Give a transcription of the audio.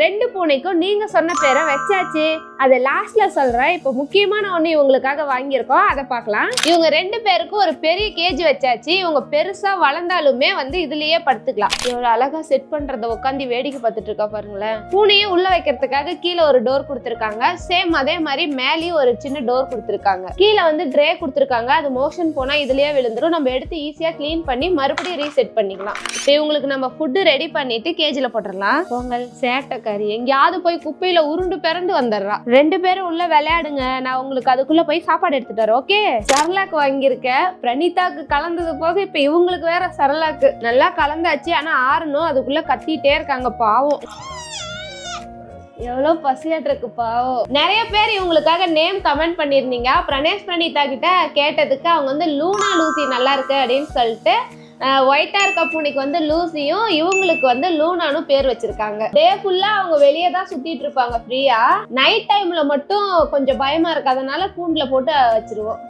2 பூனைக்கும் நீங்க சொன்ன பேரை வச்சாச்சு. அதை லாஸ்ட்ல சொல்றேன். இப்போ முக்கியமான ஒண்ணு இவங்களுக்காக வாங்கியிருக்கோம், அதை பார்க்கலாம். இவங்க 2 பேருக்கும் ஒரு பெரிய கேஜ் வச்சாச்சு. இவங்க பெருசா வளர்ந்தாலுமே இதுலயே படுத்துக்கலாம். இவ்வளவு அழகா செட் பண்றத உட்காந்து வேடிக்கை பார்த்துட்டு இருக்கா பாருங்களேன். பூனையை உள்ள வைக்கிறதுக்காக கீழே ஒரு டோர் கொடுத்துருக்காங்க. சேம் அதே மாதிரி மேலேயும் ஒரு சின்ன டோர் கொடுத்துருக்காங்க. கீழே ட்ரே கொடுத்துருக்காங்க. அது மோஷன் போனா இதுலயே விழுந்துரும். நம்ம எடுத்து ஈஸியா கிளீன் பண்ணி மறுபடியும் ரீசெட் பண்ணிக்கலாம். இப்போ இவங்களுக்கு நம்ம ஃபுட்டு ரெடி பண்ணிட்டு கேஜ்ல போட்டுடலாம். பொங்கல் சேட்டைக்காரி எங்கேயாவது போய் குப்பையில உருண்டு பிறந்து வந்துடுறா. 2 பேரும் உள்ள விளையாடுங்க, நான் உங்களுக்கு அதுக்குள்ள போய் சாப்பாடு எடுத்துட்டு வரேன். ஓகே, சரலாக்கு வாங்கியிருக்க. பிரணிதாக்கு கலந்தது போக இப்ப இவங்களுக்கு வேற சரலாக்கு நல்லா கலந்தாச்சு. ஆனா ஆறணும், அதுக்குள்ள கத்திட்டே இருக்காங்க பாவம். எவ்வளவு பசியாட்டு இருக்கு பாவம். நிறைய பேர் இவங்களுக்காக நேம் கமெண்ட் பண்ணிருந்தீங்க. பிரணேஷ் பிரணிதா கிட்ட கேட்டதுக்கு அவங்க லூனா லூசி நல்லா இருக்கு அப்படின்னு சொல்லிட்டு ஒயிட்டா இருக்க பூனைக்கு லூசியும் இவங்களுக்கு லூனானும் பேர் வச்சிருக்காங்க. டே ஃபுல்லா அவங்க வெளியே தான் சுத்திட்டு இருப்பாங்க ஃப்ரீயா. நைட் டைம்ல மட்டும் கொஞ்சம் பயமா இருக்கு, அதனால கூண்டுல போட்டு வச்சிருவோம்.